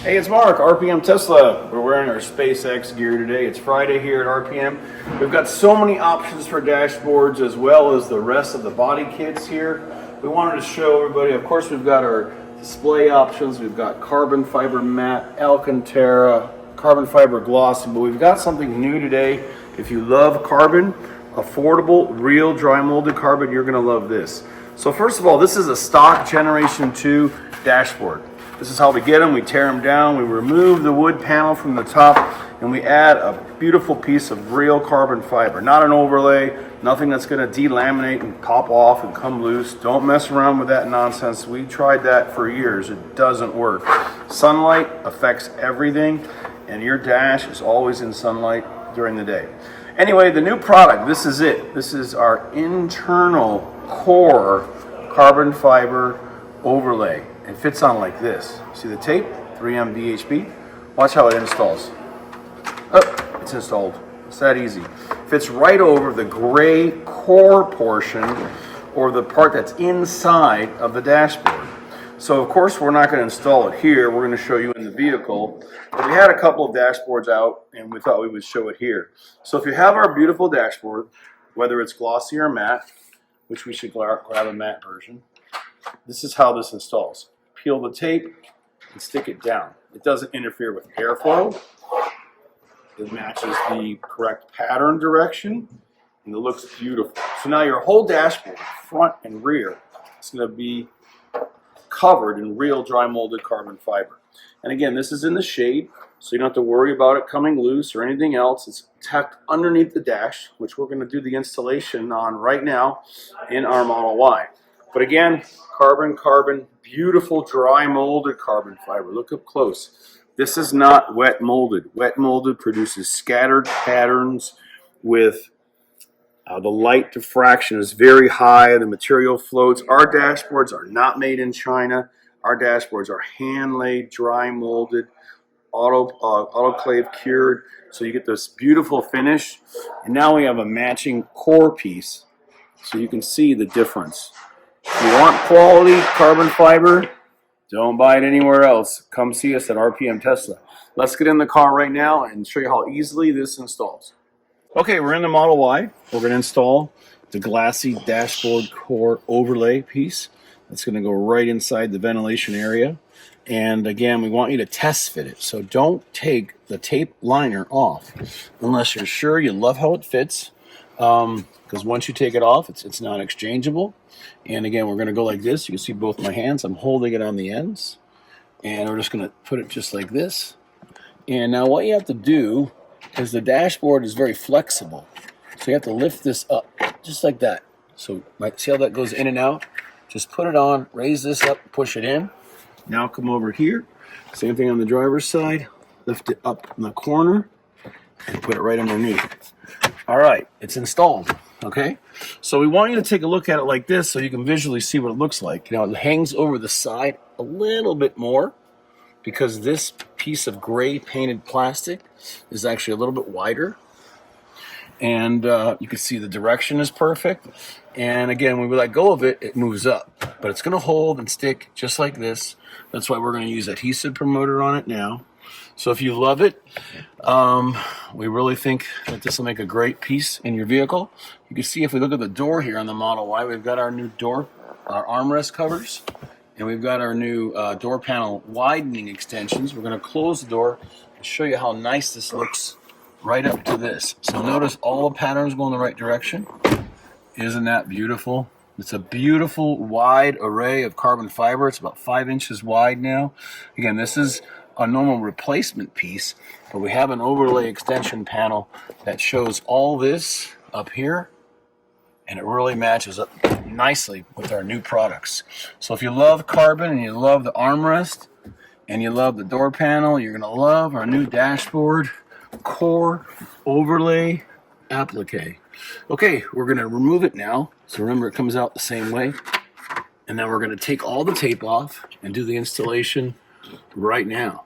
Hey, it's Mark, RPM Tesla. We're wearing our SpaceX gear today. It's Friday here at RPM. We've got so many options for dashboards as well as the rest of the body kits here. We wanted to show everybody, of course, we've got our display options. We've got carbon fiber matte, Alcantara, carbon fiber glossy, but we've got something new today. If you love carbon, affordable, real dry molded carbon, you're gonna love this. So first of all, this is a stock Generation 2 dashboard. This is how we get them. We tear them down, we remove the wood panel from the top, and we add a beautiful piece of real carbon fiber. Not an overlay, nothing that's gonna delaminate and pop off and come loose. Don't mess around with that nonsense. We tried that for years. It doesn't work. Sunlight affects everything, and your dash is always in sunlight during the day. Anyway, the new product, this is it. This is our internal core carbon fiber overlay. It fits on like this. See the tape? 3M VHB. Watch how it installs. Oh, it's installed. It's that easy. Fits right over the gray core portion, or the part that's inside of the dashboard. So of course we're not going to install it here. We're going to show you in the vehicle. But we had a couple of dashboards out and we thought we would show it here. So if you have our beautiful dashboard, whether it's glossy or matte, which we should grab a matte version, this is how this installs. Peel the tape and stick it down. It doesn't interfere with airflow. It matches the correct pattern direction, and it looks beautiful. So now your whole dashboard, front and rear, is going to be covered in real dry molded carbon fiber. And again, this is in the shade, so you don't have to worry about it coming loose or anything else. It's tucked underneath the dash, which we're going to do the installation on right now in our Model Y. But again, carbon, beautiful dry molded carbon fiber. Look up close. This is not wet molded. Wet molded produces scattered patterns with the light diffraction is very high. The material floats. Our dashboards are not made in China. Our dashboards are hand-laid, dry molded, autoclave cured. So you get this beautiful finish. And now we have a matching core piece, so you can see the difference. If you want quality carbon fiber, don't buy it anywhere else. Come see us at RPM Tesla. Let's get in the car right now and show you how easily this installs. Okay, we're in the Model Y. We're going to install the glassy dashboard core overlay piece. That's going to go right inside the ventilation area. And again, we want you to test fit it. So don't take the tape liner off unless you're sure you love how it fits. Because once you take it off, it's not exchangeable. And again, we're going to go like this. You can see both my hands. I'm holding it on the ends. And we're just going to put it just like this. And now what you have to do is the dashboard is very flexible. So you have to lift this up just like that. So see how that goes in and out? Just put it on, raise this up, push it in. Now come over here. Same thing on the driver's side. Lift it up in the corner and put it right underneath. All right, it's installed. Okay, so we want you to take a look at it like this so you can visually see what it looks like. You know, it hangs over the side a little bit more because this piece of gray painted plastic is actually a little bit wider. And you can see the direction is perfect. And again, when we let go of it, it moves up. But it's going to hold and stick just like this. That's why we're going to use adhesive promoter on it now. So if you love it, we really think that this will make a great piece in your vehicle. You can see if we look at the door here on the Model Y, we've got our new door, our armrest covers, and we've got our new door panel widening extensions. We're going to close the door and show you how nice this looks right up to this. So notice all the patterns go in the right direction. Isn't that beautiful? It's a beautiful wide array of carbon fiber. It's about 5 inches wide now. Again, this is a normal replacement piece, but we have an overlay extension panel that shows all this up here, and it really matches up nicely with our new products. So if you love carbon and you love the armrest and you love the door panel, you're gonna love our new dashboard core overlay applique. Okay, we're gonna remove it now. So remember, it comes out the same way. And then we're gonna take all the tape off and do the installation right now.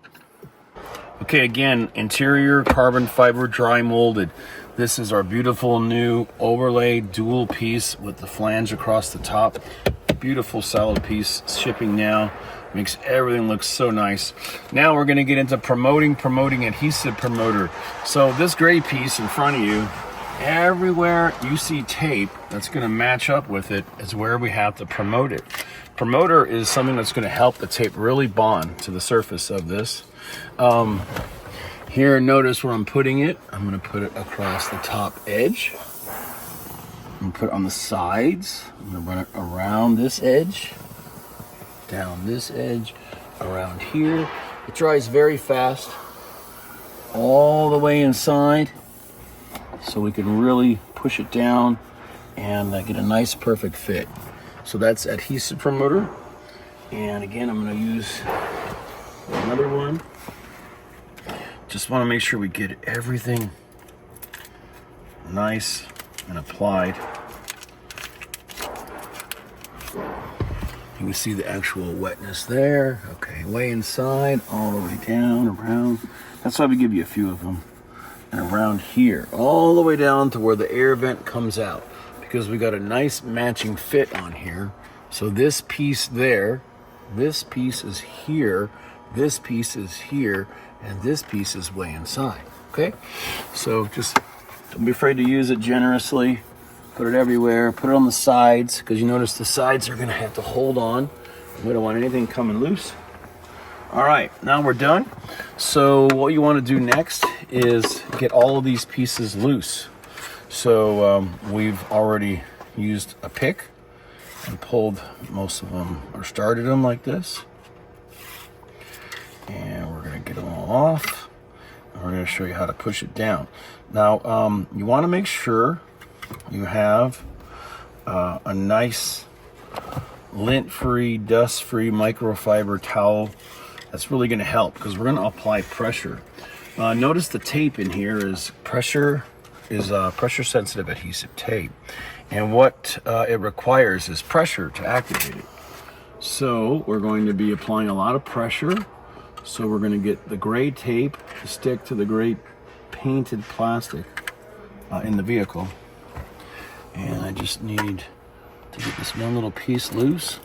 Okay, again, interior carbon fiber dry molded. This is our beautiful new overlay dual piece with the flange across the top. Beautiful solid piece, shipping now. Makes everything look so nice. Now we're gonna get into promoting adhesive promoter. So this gray piece in front of you, everywhere you see tape that's gonna match up with it is where we have to promote it. Promoter is something that's gonna help the tape really bond to the surface of this. Here, notice where I'm putting it. I'm gonna put it across the top edge. I'm gonna put it on the sides. I'm gonna run it around this edge, down this edge, around here. It dries very fast, all the way inside, so we can really push it down and get a nice perfect fit. So that's adhesive promoter. And again, I'm gonna use another one. Just wanna make sure we get everything nice and applied. You can see the actual wetness there. Okay, way inside, all the way down, around. That's why we give you a few of them. And around here, all the way down to where the air vent comes out, because we got a nice matching fit on here. So this piece there, this piece is here, this piece is here, and this piece is way inside, okay? So just don't be afraid to use it generously. Put it everywhere, put it on the sides, because you notice the sides are gonna have to hold on. We don't want anything coming loose. All right, now we're done. So what you wanna do next is get all of these pieces loose. So we've already used a pick and pulled most of them, or started them like this. And we're gonna get them all off. And we're gonna show you how to push it down. Now, you wanna make sure you have a nice lint-free, dust-free microfiber towel. That's really gonna help, because we're gonna apply pressure. Notice the tape in here is pressure-sensitive adhesive tape. And what it requires is pressure to activate it. So we're going to be applying a lot of pressure. So we're gonna get the gray tape to stick to the gray painted plastic in the vehicle. And I just need to get this one little piece loose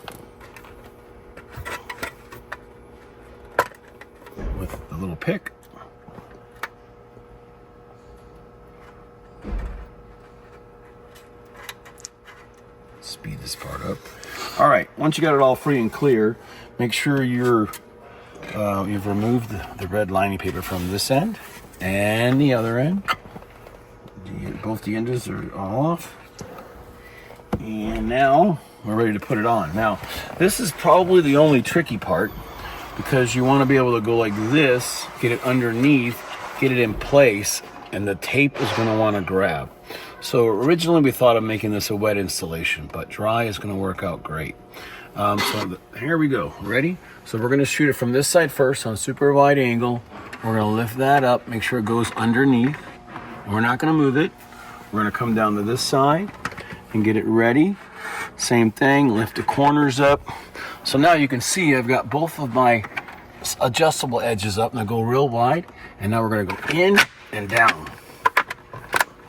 with the little pick. Speed this part up. All right, once you got it all free and clear, make sure you've removed the red lining paper from this end and the other end. Both the edges are all off. And now we're ready to put it on. Now, this is probably the only tricky part, because you want to be able to go like this, get it underneath, get it in place, and the tape is going to want to grab. So originally we thought of making this a wet installation, but dry is going to work out great. Here we go. Ready? So we're going to shoot it from this side first on super wide angle. We're going to lift that up, make sure it goes underneath. We're not going to move it. We're going to come down to this side and get it ready. Same thing, lift the corners up. So now you can see I've got both of my adjustable edges up, and I go real wide. And now we're going to go in and down.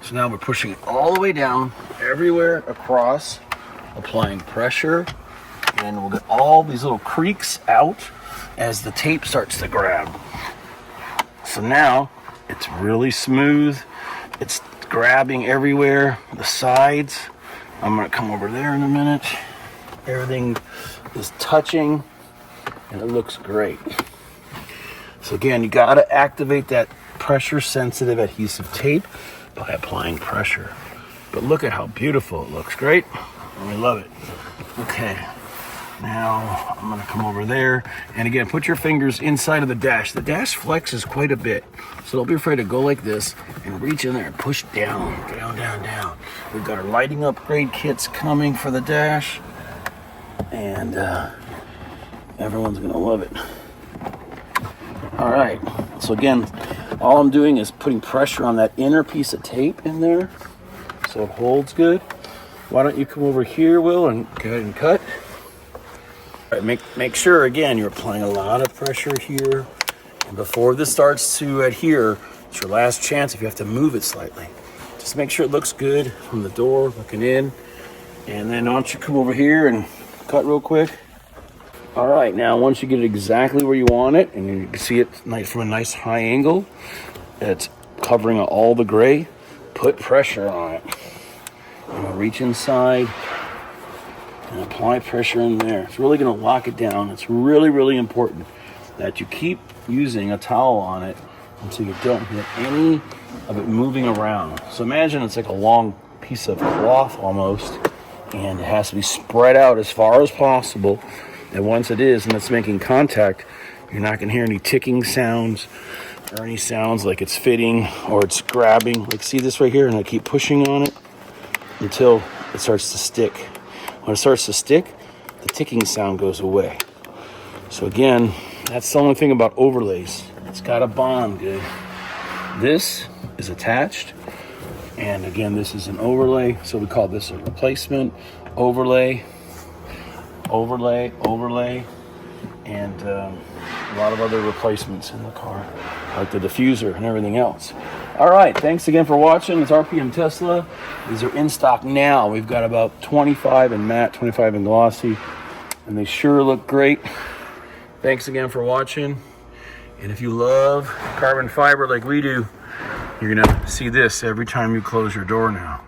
So now we're pushing it all the way down, everywhere across, applying pressure, and we'll get all these little creaks out as the tape starts to grab. So now it's really smooth. It's grabbing everywhere, the sides. I'm gonna come over there in a minute. Everything is touching and it looks great. So again, you gotta activate that pressure sensitive adhesive tape by applying pressure. But look at how beautiful it looks. Great. We love it. Okay. Now I'm gonna come over there, and again, put your fingers inside of the dash. The dash flexes quite a bit, so don't be afraid to go like this and reach in there and push down, down, down, down. We've got our lighting upgrade kits coming for the dash, and everyone's gonna love it. All right, so again, all I'm doing is putting pressure on that inner piece of tape in there so it holds good. Why don't you come over here, Will, and go ahead and cut. All right, make sure, again, you're applying a lot of pressure here. And before this starts to adhere, it's your last chance if you have to move it slightly. Just make sure it looks good from the door, looking in. And then why don't you come over here and cut real quick. All right, now once you get it exactly where you want it, and you can see it from a nice high angle, it's covering all the gray, put pressure on it. Reach inside and apply pressure in there. It's really going to lock it down. It's really, really important that you keep using a towel on it until you don't get any of it moving around. So imagine it's like a long piece of cloth almost, and it has to be spread out as far as possible. And once it is and it's making contact, you're not going to hear any ticking sounds or any sounds like it's fitting or it's grabbing. Like, see this right here? And I keep pushing on it until it starts to stick. When it starts to stick, the ticking sound goes away. So again, that's the only thing about overlays. It's got to bond good. This is attached. And again, this is an overlay. So we call this a replacement, overlay, overlay, overlay, and a lot of other replacements in the car, like the diffuser and everything else. All right, thanks again for watching. It's RPM Tesla. These are in stock now. We've got about 25 in matte, 25 in glossy, and they sure look great. Thanks again for watching. And if you love carbon fiber like we do, you're gonna see this every time you close your door now.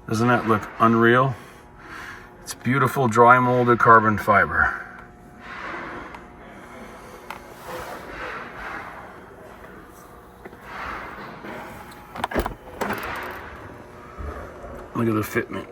Doesn't that look unreal? It's beautiful dry molded carbon fiber. Look at the fitment.